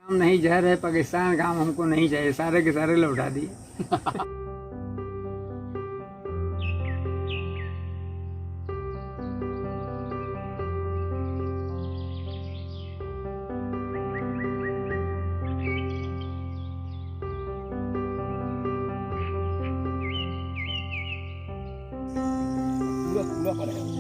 काम नहीं जहर है, पाकिस्तान काम हमको नहीं चाहिए, सारे के सारे लौटा दिए। पूरा पर है।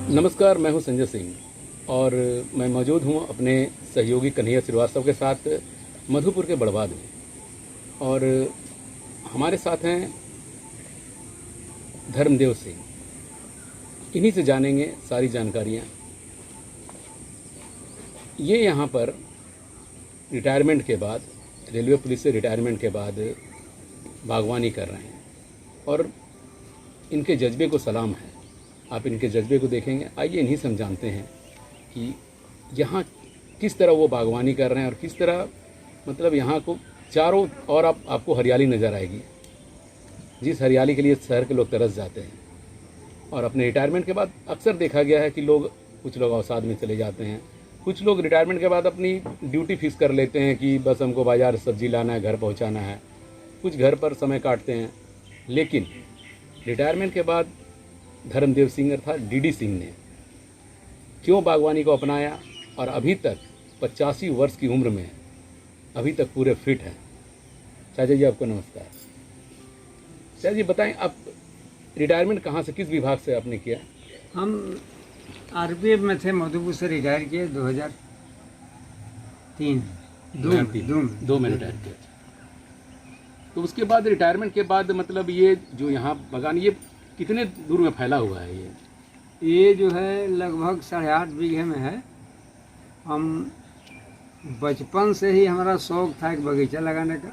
नमस्कार, मैं हूं संजय सिंह और मैं मौजूद हूं अपने सहयोगी कन्हैया श्रीवास्तव के साथ मधुपुर के बड़वाद में। और हमारे साथ हैं धर्मदेव सिंह। इन्हीं से जानेंगे सारी जानकारियां। ये यहाँ पर रिटायरमेंट के बाद, रेलवे पुलिस से रिटायरमेंट के बाद बागवानी कर रहे हैं और इनके जज्बे को सलाम है। आप इनके जज्बे को देखेंगे। आइए इन्हीं से हम जानते हैं कि यहाँ किस तरह वो बागवानी कर रहे हैं और किस तरह मतलब यहाँ को चारों ओर आपको हरियाली नज़र आएगी, जिस हरियाली के लिए शहर के लोग तरस जाते हैं। और अपने रिटायरमेंट के बाद अक्सर देखा गया है कि कुछ लोग अवसाद में चले जाते हैं, कुछ लोग रिटायरमेंट के बाद अपनी ड्यूटी फिक्स कर लेते हैं कि बस हमको बाज़ार सब्जी लाना है, घर पहुँचाना है, कुछ घर पर समय काटते हैं। लेकिन रिटायरमेंट के बाद धर्मदेव सिंह अर्थात डीडी सिंह ने क्यों बागवानी को अपनाया और अभी तक 85 वर्ष की उम्र में अभी तक पूरे फिट हैं। चाचा जी, आपको नमस्कार। चाचा जी बताएं, आप रिटायरमेंट कहाँ से, किस विभाग से आपने किया? हम आरपीएफ में थे, मधुपुर से रिटायर किए 2003 दो में रिटायर किया। तो उसके बाद रिटायरमेंट के बाद मतलब ये जो यहाँ बागान, ये कितने दूर में फैला हुआ है? ये जो है लगभग 8.5 बीघे में है। हम बचपन से ही हमारा शौक था एक बगीचा लगाने का।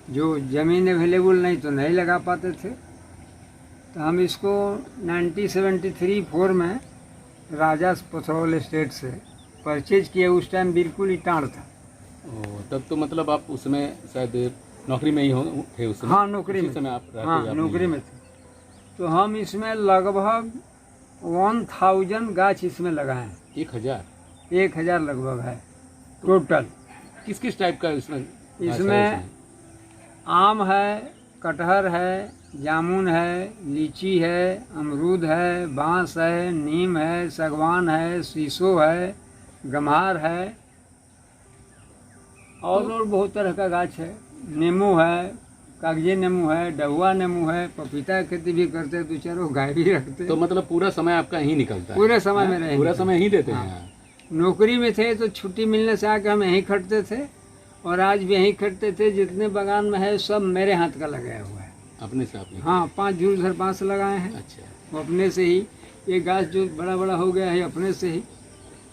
जो ज़मीन अवेलेबल नहीं तो नहीं लगा पाते थे, तो हम इसको 1973-4 में राजा पथरौल एस्टेट से परचेज किए। उस टाइम बिल्कुल ही टाँड़ था। तब तो मतलब आप उसमें शायद नौकरी में ही थे उस समय? हाँ, नौकरी में। समय आप हाँ, नौकरी में थे। तो हम इसमें लगभग 1000 गाछ इसमें लगाए हैं। 1000 लगभग है टोटल। किस किस टाइप का इसमें आम है, कटहर है, जामुन है, लीची है, अमरूद है, बांस है, नीम है, सागवान है, शीशो है, गम्हार है और बहुत तरह का गाछ है। नींबू है, कागजी नींबू है, डहुआ नींबू है, पपीता की खेती भी करते हैं, 2-4 गाय भी रखते हैं। तो मतलब पूरा समय आपका यहीं निकलता है? पूरे समय में रहेंगे। पूरा समय यहीं देते हैं? हाँ। नौकरी में थे तो छुट्टी मिलने से आके हम यहीं खटते थे और आज भी यहीं खटते थे। जितने बागान में है सब मेरे हाथ का लगाया हुआ है। अपने से आपने? हाँ, 5 झूलधर बांस लगाए हैं। अच्छा। वो अपने से ही। ये गाछ जो बड़ा बड़ा हो गया है अपने से ही।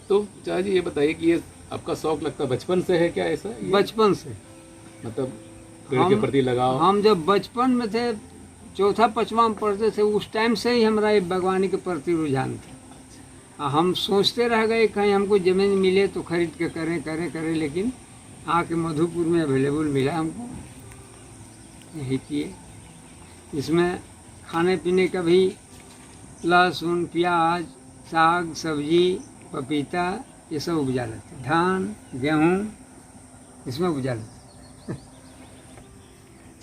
तो चाचा जी ये बताइए कि ये आपका शौक लगता है बचपन से है क्या? ऐसा बचपन से मतलब पेड़ के प्रति लगाव? हम जब बचपन में थे, 4-5वां में पढ़ते थे, उस टाइम से ही हमारा ये बागवानी के प्रति रुझान था। हम सोचते रह गए कहीं हमको ज़मीन मिले तो खरीद के करें, लेकिन आके मधुपुर में अवेलेबल मिला हमको, यही किए। इसमें खाने पीने का भी लहसुन, प्याज, साग सब्जी, पपीता ये सब उपजा लेते। धान, गेहूँ इसमें उपजा लेते।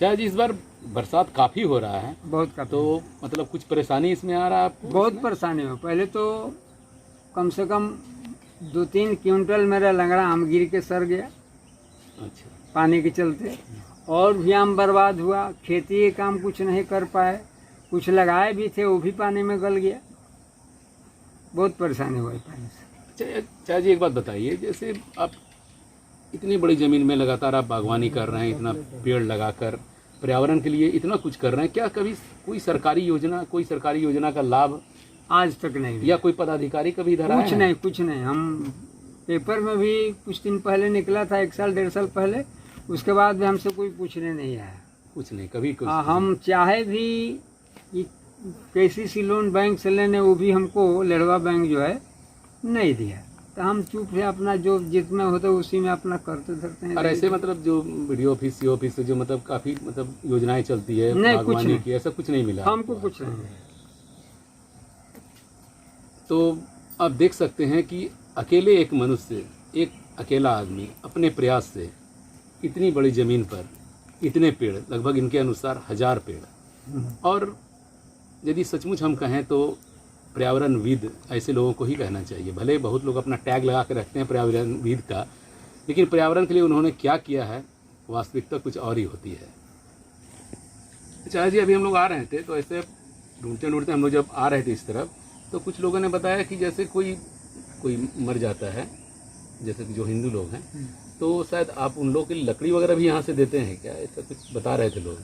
चाचा जी इस बार बरसात काफ़ी हो रहा है, बहुत काफ़ी। तो मतलब कुछ परेशानी इसमें आ रहा है आपको? बहुत परेशानी हो। पहले तो कम से कम 2-3 क्विंटल मेरा लंगड़ा आम गिर के सड़ गया। अच्छा। पानी के चलते। और भी आम बर्बाद हुआ। खेती के काम कुछ नहीं कर पाए, कुछ लगाए भी थे वो भी पानी में गल गया। बहुत परेशानी हुई पानी से। चाचा जी एक बात बताइए, जैसे आप इतनी बड़ी ज़मीन में लगातार आप बागवानी कर रहे हैं, इतना पेड़ लगाकर, पर्यावरण के लिए इतना कुछ कर रहे हैं, क्या कभी कोई सरकारी योजना का लाभ आज तक नहीं या कोई पदाधिकारी कभी इधर आए कुछ हैं? नहीं, कुछ नहीं। हम पेपर में भी कुछ दिन पहले निकला था, 1 साल 1.5 साल पहले, उसके बाद भी हमसे कोई पूछने नहीं आया। कुछ नहीं, कभी कुछ हम चाहे भी कि KCC लोन बैंक से लेने, वो भी हमको लेड़वा बैंक जो है नहीं दिया। तो हम चुप है, अपना जो जितना होता है उसी में अपना करते धरते हैं। और ऐसे मतलब जो BDO ऑफिस CO ऑफिस से जो मतलब काफी मतलब योजनाएं चलती है नहीं, कुछ बागवानी नहीं। की, ऐसा कुछ नहीं मिला हमको कुछ नहीं। तो आप देख सकते हैं कि अकेले एक मनुष्य, एक अकेला आदमी अपने प्रयास से इतनी बड़ी ज़मीन पर इतने पेड़, लगभग इनके अनुसार 1000 पेड़, और यदि सचमुच हम कहें तो पर्यावरणविद ऐसे लोगों को ही कहना चाहिए। भले बहुत लोग अपना टैग लगा के रखते हैं पर्यावरणविद का, लेकिन पर्यावरण के लिए उन्होंने क्या किया है वास्तविकता कुछ और ही होती है। अच्छा जी, अभी हम लोग आ रहे थे तो ऐसे ढूंढते ढूंढते हम लोग जब आ रहे थे इस तरफ, तो कुछ लोगों ने बताया कि जैसे कोई मर जाता है, जैसे कि जो हिंदू लोग हैं, तो शायद आप उन लोगों की लकड़ी वगैरह भी यहाँ से देते हैं क्या? ऐसा कुछ बता रहे थे लोग।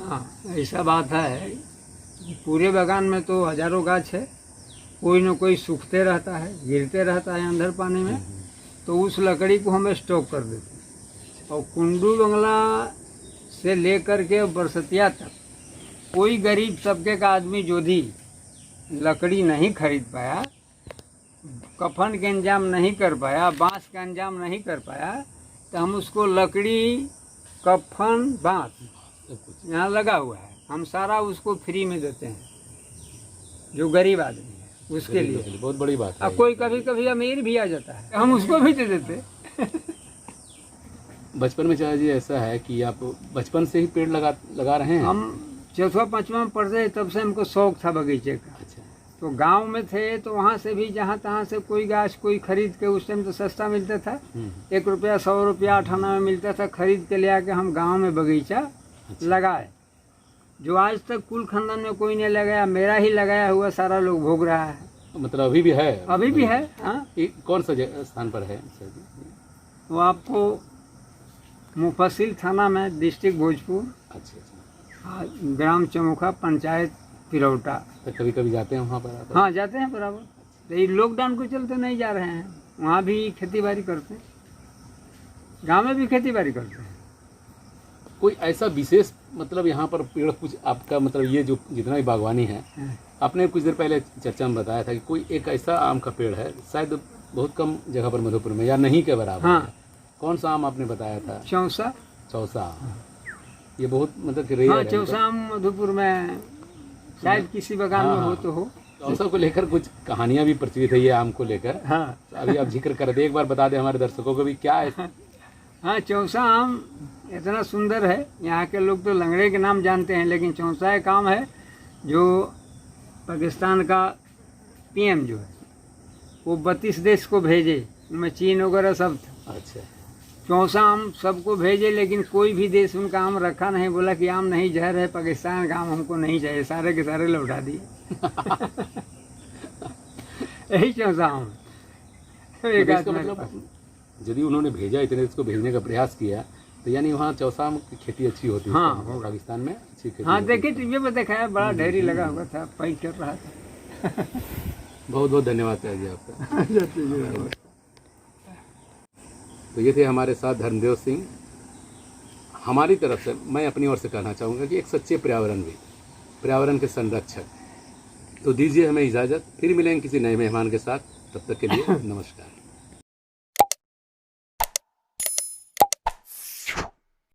हाँ, ऐसा बात है। पूरे बागान में तो हजारों गाछ है, कोई न कोई सूखते रहता है, गिरते रहता है अंदर पानी में, तो उस लकड़ी को हम स्टॉक कर देते हैं। और कुंडू बंगला से लेकर के बरसतिया तक कोई गरीब तबके का आदमी जो भी लकड़ी नहीं खरीद पाया, कफन के इंतजाम नहीं कर पाया, बांस का इंतजाम नहीं कर पाया, तो हम उसको लकड़ी, कफन, बांस यहाँ लगा हुआ है, हम सारा उसको फ्री में देते हैं। जो गरीब आदमी है उसके लिए बहुत बड़ी बात है। अब कोई कभी कभी अमीर भी आ जाता है, हम उसको भी दे देते। बचपन में चाचा जी ऐसा है कि आप बचपन से ही पेड़ लगा रहे हैं? हम 4th-5वां में पढ़ते थे, तब से हमको शौक था बगीचे का। अच्छा। तो गांव में थे तो वहाँ से भी जहाँ तहाँ से कोई गाछ कोई खरीद के, उस टाइम तो सस्ता मिलता था, 1 रुपया 100 रुपया 8 आना में मिलता था, खरीद के ले आके हम गांव में बगीचा लगाए। जो आज तक कुल खानदान में कोई नहीं लगाया, मेरा ही लगाया हुआ सारा लोग भोग रहा है। मतलब अभी भी है? अभी भी है। हाँ, कौन सा स्थान पर है सर जी? वो आपको मुफस्सिल थाना में, डिस्ट्रिक्ट भोजपुर। अच्छा। हाँ, ग्राम चमुखा, पंचायत पिरौटा। तो कभी कभी जाते हैं वहाँ पर आप? हाँ, जाते हैं बराबर। तो ये लॉकडाउन को चलते नहीं जा रहे हैं, वहाँ भी खेती बाड़ी करते हैं, गाँव में भी खेती बाड़ी करते हैं। कोई ऐसा विशेष मतलब यहाँ पर पेड़ कुछ आपका मतलब ये जो जितना भी बागवानी है, आपने कुछ देर पहले चर्चा में बताया था कि कोई एक ऐसा आम का पेड़ है, शायद बहुत कम जगह पर मधुपुर में या नहीं के बराबर। हाँ। कौन सा आम आपने बताया था? चौसा। चौसा। ये बहुत मतलब कि रेयर हाँ, है। चौसा आम मधुपुर में शायद किसी बागान में हो तो हो। चौसा को लेकर कुछ कहानियाँ भी प्रचलित है ये आम को लेकर। हाँ, तो अभी आप जिक्र कर दे, एक बार बता दें हमारे दर्शकों को भी क्या है। हाँ, चौसा आम इतना सुंदर है, यहाँ के लोग तो लंगड़े के नाम जानते हैं, लेकिन चौसा एक आम है जो पाकिस्तान का PM जो है वो 32 देश को भेजे, उनमें चीन वगैरह सब था। अच्छा। चौसा आम सबको भेजे, लेकिन कोई भी देश उनका आम रखा नहीं, बोला कि आम नहीं जहर है, पाकिस्तान का आम हमको नहीं चाहिए, सारे के सारे लौटा दिए। यही चौसा आम एक इसका मतलब यदि उन्होंने भेजा, इतने इसको भेजने का प्रयास किया, तो यानी वहाँ चौसा आम की खेती अच्छी होती है। हाँ, पाकिस्तान में अच्छी खेती। हाँ, देखे टीवी में दिखाया, बड़ा ढेरी लगा हुआ था, पैक कर रहा था। बहुत बहुत धन्यवाद सर जी आपका। तो ये थे हमारे साथ धर्मदेव सिंह। हमारी तरफ से मैं अपनी ओर से कहना चाहूँगा कि एक सच्चे पर्यावरणविद, पर्यावरण के संरक्षक। तो दीजिए हमें इजाज़त, फिर मिलेंगे किसी नए मेहमान के साथ, तब तक के लिए नमस्कार।